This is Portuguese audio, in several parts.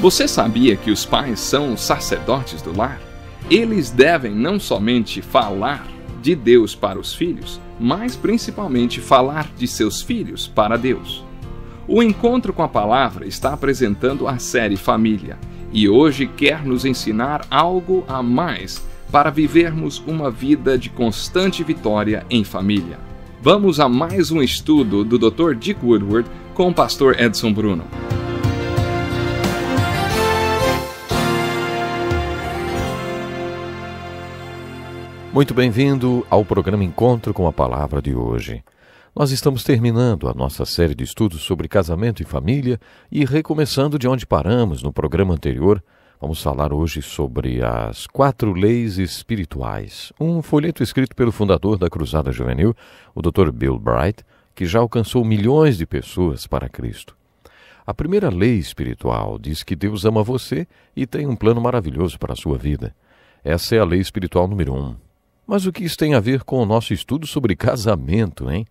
Você sabia que os pais são os sacerdotes do lar? Eles devem não somente falar de Deus para os filhos, mas principalmente falar de seus filhos para Deus. O Encontro com a Palavra está apresentando a série Família e hoje quer nos ensinar algo a mais para vivermos uma vida de constante vitória em família. Vamos a mais um estudo do Dr. Dick Woodward com o pastor Edson Bruno. Muito bem-vindo ao programa Encontro com a Palavra de hoje. Nós estamos terminando a nossa série de estudos sobre casamento e família e recomeçando de onde paramos no programa anterior. Vamos falar hoje sobre as 4 leis espirituais, um folheto escrito pelo fundador da Cruzada Juvenil, o Dr. Bill Bright, que já alcançou milhões de pessoas para Cristo. A primeira lei espiritual diz que Deus ama você e tem um plano maravilhoso para a sua vida. Essa é a lei espiritual número 1. Mas o que isso tem a ver com o nosso estudo sobre casamento, hein?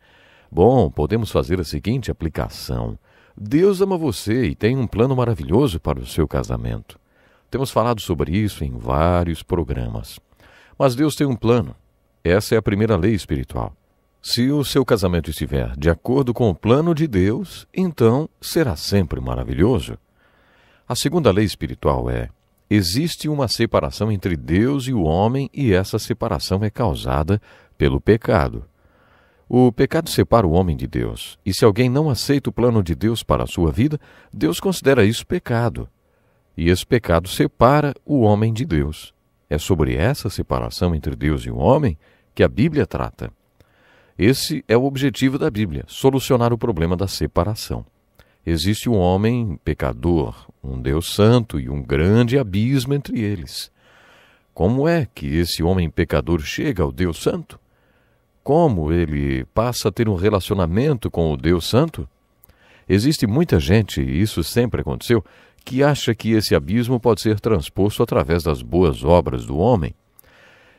Bom, podemos fazer a seguinte aplicação. Deus ama você e tem um plano maravilhoso para o seu casamento. Temos falado sobre isso em vários programas. Mas Deus tem um plano. Essa é a primeira lei espiritual. Se o seu casamento estiver de acordo com o plano de Deus, então será sempre maravilhoso. A segunda lei espiritual é: existe uma separação entre Deus e o homem e essa separação é causada pelo pecado. O pecado separa o homem de Deus. E se alguém não aceita o plano de Deus para a sua vida, Deus considera isso pecado. E esse pecado separa o homem de Deus. É sobre essa separação entre Deus e o homem que a Bíblia trata. Esse é o objetivo da Bíblia, solucionar o problema da separação. Existe um homem pecador, um Deus santo e um grande abismo entre eles. Como é que esse homem pecador chega ao Deus santo? Como ele passa a ter um relacionamento com o Deus santo? Existe muita gente, e isso sempre aconteceu, que acha que esse abismo pode ser transposto através das boas obras do homem.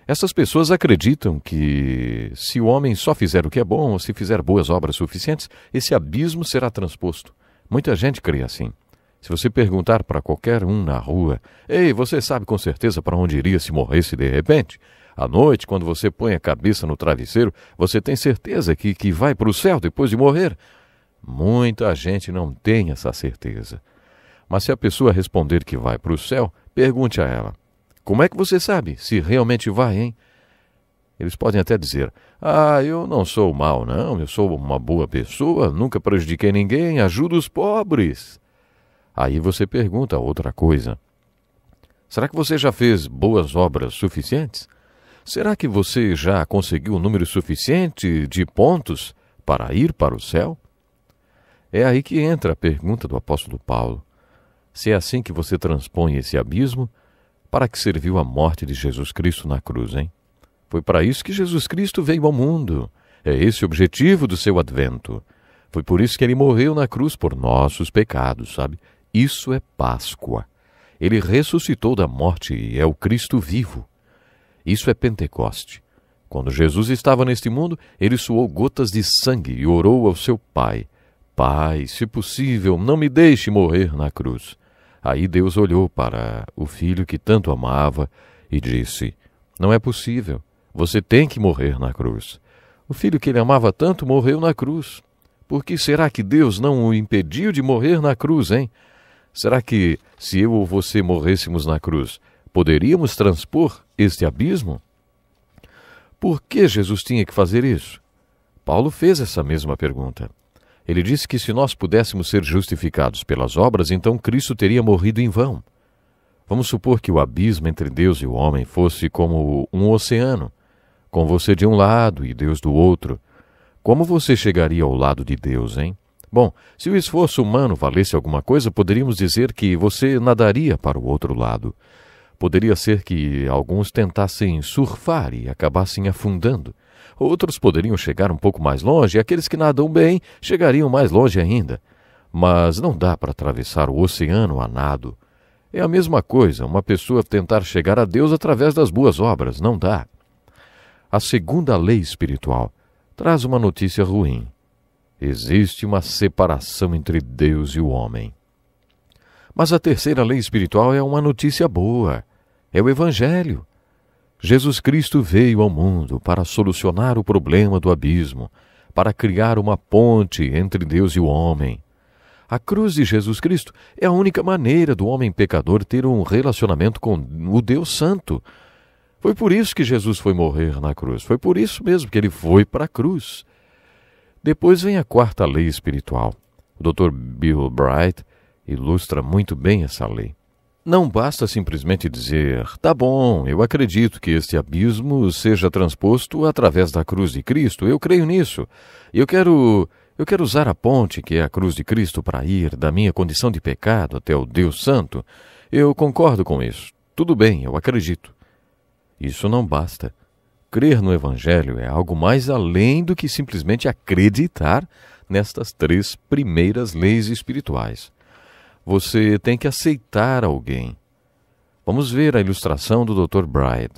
Essas pessoas acreditam que se o homem só fizer o que é bom, ou se fizer boas obras suficientes, esse abismo será transposto. Muita gente crê assim. Se você perguntar para qualquer um na rua: "Ei, você sabe com certeza para onde iria se morresse de repente? À noite, quando você põe a cabeça no travesseiro, você tem certeza que vai para o céu depois de morrer?" Muita gente não tem essa certeza. Mas se a pessoa responder que vai para o céu, pergunte a ela: "Como é que você sabe se realmente vai, hein?" Eles podem até dizer: "Ah, eu não sou mau, não, eu sou uma boa pessoa, nunca prejudiquei ninguém, ajudo os pobres." Aí você pergunta outra coisa: será que você já fez boas obras suficientes? Será que você já conseguiu um número suficiente de pontos para ir para o céu? É aí que entra a pergunta do apóstolo Paulo. Se é assim que você transpõe esse abismo, para que serviu a morte de Jesus Cristo na cruz, hein? Foi para isso que Jesus Cristo veio ao mundo. É esse o objetivo do seu advento. Foi por isso que ele morreu na cruz por nossos pecados, sabe? Isso é Páscoa. Ele ressuscitou da morte e é o Cristo vivo. Isso é Pentecoste. Quando Jesus estava neste mundo, ele suou gotas de sangue e orou ao seu Pai: "Pai, se possível, não me deixe morrer na cruz." Aí Deus olhou para o filho que tanto amava e disse: "Não é possível, você tem que morrer na cruz." O filho que ele amava tanto morreu na cruz. Por que será que Deus não o impediu de morrer na cruz, hein? Será que, se eu ou você morrêssemos na cruz, poderíamos transpor este abismo? Por que Jesus tinha que fazer isso? Paulo fez essa mesma pergunta. Ele disse que se nós pudéssemos ser justificados pelas obras, então Cristo teria morrido em vão. Vamos supor que o abismo entre Deus e o homem fosse como um oceano, com você de um lado e Deus do outro. Como você chegaria ao lado de Deus, hein? Bom, se o esforço humano valesse alguma coisa, poderíamos dizer que você nadaria para o outro lado. Poderia ser que alguns tentassem surfar e acabassem afundando. Outros poderiam chegar um pouco mais longe e aqueles que nadam bem chegariam mais longe ainda. Mas não dá para atravessar o oceano a nado. É a mesma coisa uma pessoa tentar chegar a Deus através das boas obras. Não dá. A segunda lei espiritual traz uma notícia ruim. Existe uma separação entre Deus e o homem. Mas a terceira lei espiritual é uma notícia boa. É o Evangelho. Jesus Cristo veio ao mundo para solucionar o problema do abismo, para criar uma ponte entre Deus e o homem. A cruz de Jesus Cristo é a única maneira do homem pecador ter um relacionamento com o Deus Santo. Foi por isso que Jesus foi morrer na cruz. Foi por isso mesmo que ele foi para a cruz. Depois vem a quarta lei espiritual. O Dr. Bill Bright ilustra muito bem essa lei. Não basta simplesmente dizer, tá bom, eu acredito que este abismo seja transposto através da cruz de Cristo, eu creio nisso. Eu quero usar a ponte que é a cruz de Cristo para ir da minha condição de pecado até o Deus Santo. Eu concordo com isso. Tudo bem, eu acredito. Isso não basta. Crer no Evangelho é algo mais além do que simplesmente acreditar nestas 3 primeiras leis espirituais. Você tem que aceitar alguém. Vamos ver a ilustração do Dr. Bright.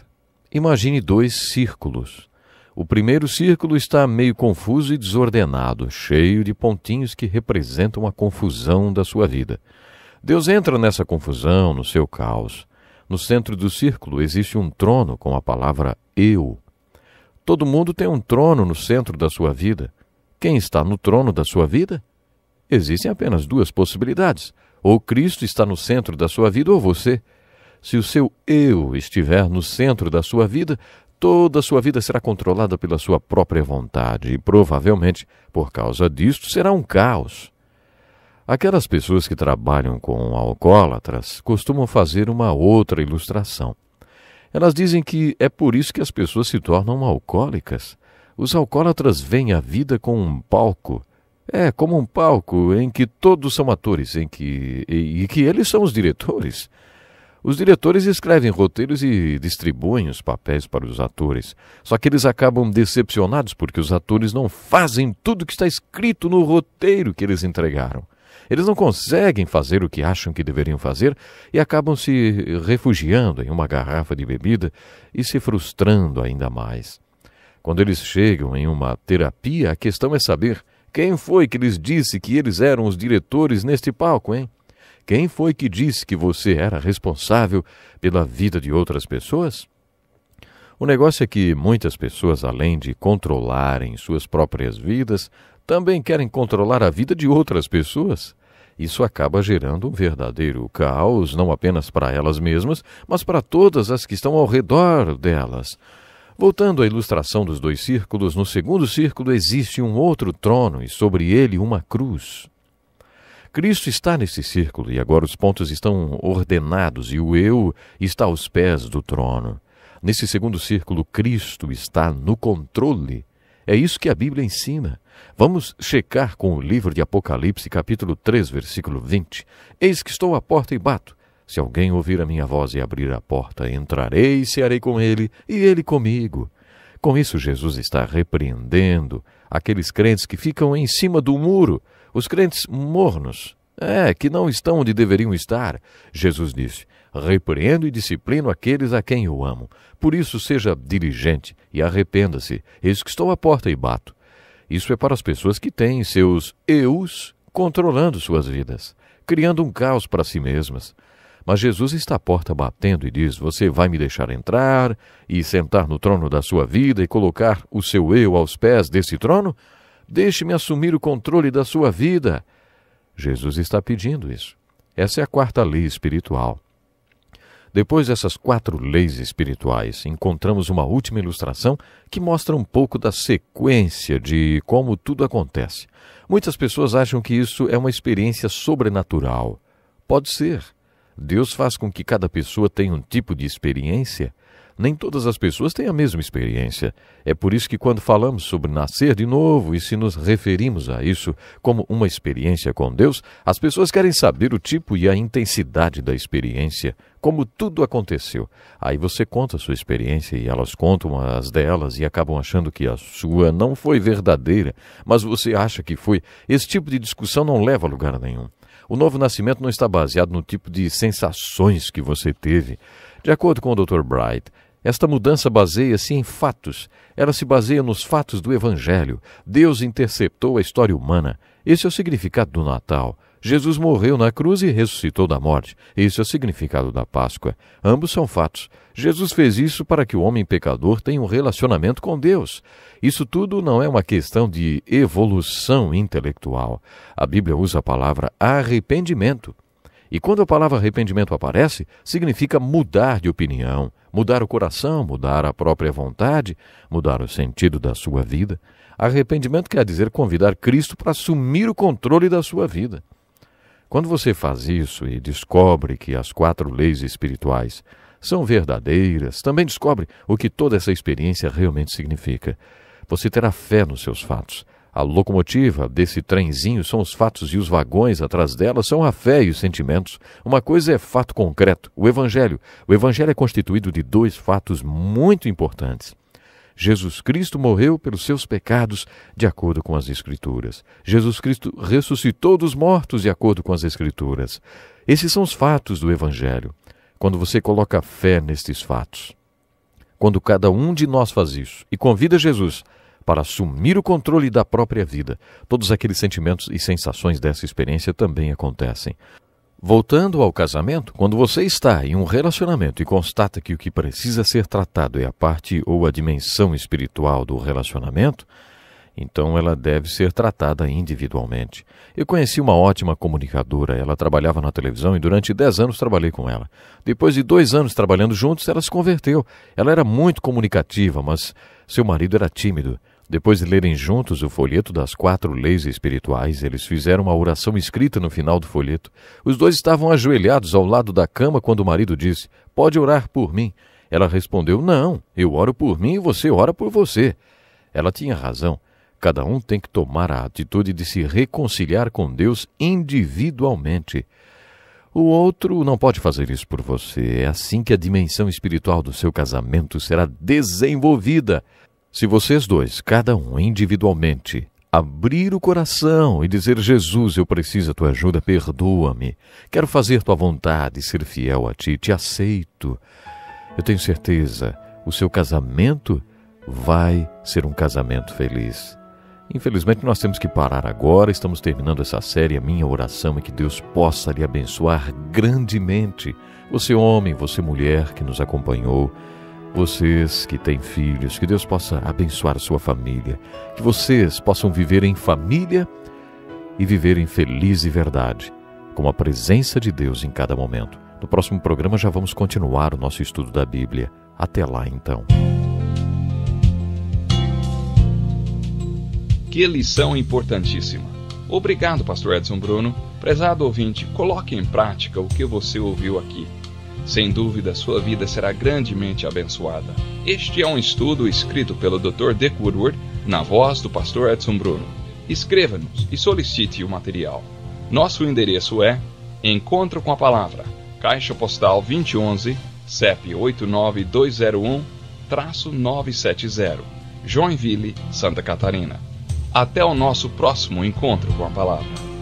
Imagine 2 círculos. O primeiro círculo está meio confuso e desordenado, cheio de pontinhos que representam a confusão da sua vida. Deus entra nessa confusão, no seu caos. No centro do círculo existe um trono com a palavra Eu. Todo mundo tem um trono no centro da sua vida. Quem está no trono da sua vida? Existem apenas 2 possibilidades. Ou Cristo está no centro da sua vida ou você. Se o seu eu estiver no centro da sua vida, toda a sua vida será controlada pela sua própria vontade e provavelmente, por causa disto, será um caos. Aquelas pessoas que trabalham com alcoólatras costumam fazer uma outra ilustração. Elas dizem que é por isso que as pessoas se tornam alcoólicas. Os alcoólatras veem a vida como um palco. É como um palco em que todos são atores, e que eles são os diretores. Os diretores escrevem roteiros e distribuem os papéis para os atores. Só que eles acabam decepcionados porque os atores não fazem tudo o que está escrito no roteiro que eles entregaram. Eles não conseguem fazer o que acham que deveriam fazer e acabam se refugiando em uma garrafa de bebida e se frustrando ainda mais. Quando eles chegam em uma terapia, a questão é saber quem foi que lhes disse que eles eram os diretores neste palco, hein? Quem foi que disse que você era responsável pela vida de outras pessoas? O negócio é que muitas pessoas, além de controlarem suas próprias vidas, também querem controlar a vida de outras pessoas. Isso acaba gerando um verdadeiro caos, não apenas para elas mesmas, mas para todas as que estão ao redor delas. Voltando à ilustração dos 2 círculos, no segundo círculo existe um outro trono e sobre ele uma cruz. Cristo está nesse círculo e agora os pontos estão ordenados e o eu está aos pés do trono. Nesse segundo círculo, Cristo está no controle. É isso que a Bíblia ensina. Vamos checar com o livro de Apocalipse, capítulo 3, versículo 20. Eis que estou à porta e bato. Se alguém ouvir a minha voz e abrir a porta, entrarei e cearei com ele, e ele comigo. Com isso, Jesus está repreendendo aqueles crentes que ficam em cima do muro, os crentes mornos, que não estão onde deveriam estar. Jesus disse, repreendo e disciplino aqueles a quem eu amo. Por isso, seja diligente e arrependa-se. Eis que estou à porta e bato. Isso é para as pessoas que têm seus eus controlando suas vidas, criando um caos para si mesmas. Mas Jesus está à porta batendo e diz, você vai me deixar entrar e sentar no trono da sua vida e colocar o seu eu aos pés desse trono? Deixe-me assumir o controle da sua vida. Jesus está pedindo isso. Essa é a quarta lei espiritual. Depois dessas 4 leis espirituais, encontramos uma última ilustração que mostra um pouco da sequência de como tudo acontece. Muitas pessoas acham que isso é uma experiência sobrenatural. Pode ser. Deus faz com que cada pessoa tenha um tipo de experiência. Nem todas as pessoas têm a mesma experiência. É por isso que quando falamos sobre nascer de novo e se nos referimos a isso como uma experiência com Deus, as pessoas querem saber o tipo e a intensidade da experiência, como tudo aconteceu. Aí você conta a sua experiência e elas contam as delas e acabam achando que a sua não foi verdadeira, mas você acha que foi. Esse tipo de discussão não leva a lugar nenhum. O novo nascimento não está baseado no tipo de sensações que você teve. De acordo com o Dr. Bright, esta mudança baseia-se em fatos. Ela se baseia nos fatos do Evangelho. Deus interceptou a história humana. Esse é o significado do Natal. Jesus morreu na cruz e ressuscitou da morte. Esse é o significado da Páscoa. Ambos são fatos. Jesus fez isso para que o homem pecador tenha um relacionamento com Deus. Isso tudo não é uma questão de evolução intelectual. A Bíblia usa a palavra arrependimento. E quando a palavra arrependimento aparece, significa mudar de opinião, mudar o coração, mudar a própria vontade, mudar o sentido da sua vida. Arrependimento quer dizer convidar Cristo para assumir o controle da sua vida. Quando você faz isso e descobre que as 4 leis espirituais são verdadeiras, também descobre o que toda essa experiência realmente significa. Você terá fé nos seus fatos. A locomotiva desse trenzinho são os fatos e os vagões atrás dela são a fé e os sentimentos. Uma coisa é fato concreto, o Evangelho. O Evangelho é constituído de 2 fatos muito importantes. Jesus Cristo morreu pelos seus pecados de acordo com as Escrituras. Jesus Cristo ressuscitou dos mortos de acordo com as Escrituras. Esses são os fatos do Evangelho. Quando você coloca fé nestes fatos, quando cada um de nós faz isso e convida Jesus para assumir o controle da própria vida, todos aqueles sentimentos e sensações dessa experiência também acontecem. Voltando ao casamento, quando você está em um relacionamento e constata que o que precisa ser tratado é a parte ou a dimensão espiritual do relacionamento, então ela deve ser tratada individualmente. Eu conheci uma ótima comunicadora, ela trabalhava na televisão e durante 10 anos trabalhei com ela. Depois de 2 anos trabalhando juntos, ela se converteu. Ela era muito comunicativa, mas seu marido era tímido. Depois de lerem juntos o folheto das 4 leis espirituais, eles fizeram uma oração escrita no final do folheto. Os 2 estavam ajoelhados ao lado da cama quando o marido disse: "Pode orar por mim." Ela respondeu: "Não, eu oro por mim e você ora por você." Ela tinha razão. Cada um tem que tomar a atitude de se reconciliar com Deus individualmente. O outro não pode fazer isso por você. É assim que a dimensão espiritual do seu casamento será desenvolvida. Se vocês 2, cada um individualmente, abrir o coração e dizer: "Jesus, eu preciso da tua ajuda, perdoa-me. Quero fazer tua vontade, ser fiel a ti, te aceito." Eu tenho certeza, o seu casamento vai ser um casamento feliz. Infelizmente, nós temos que parar agora. Estamos terminando essa série. A minha oração é que Deus possa lhe abençoar grandemente. Você homem, você mulher que nos acompanhou, vocês que têm filhos, que Deus possa abençoar a sua família, que vocês possam viver em família e viver em feliz e verdade, com a presença de Deus em cada momento. No próximo programa já vamos continuar o nosso estudo da Bíblia. Até lá, então. Que lição importantíssima. Obrigado, Pastor Edson Bruno. Prezado ouvinte, coloque em prática o que você ouviu aqui. Sem dúvida, sua vida será grandemente abençoada. Este é um estudo escrito pelo Dr. Dick Woodward, na voz do Pastor Edson Bruno. Escreva-nos e solicite o material. Nosso endereço é Encontro com a Palavra, Caixa Postal 2011, CEP 89201-970, Joinville, Santa Catarina. Até o nosso próximo encontro com a Palavra.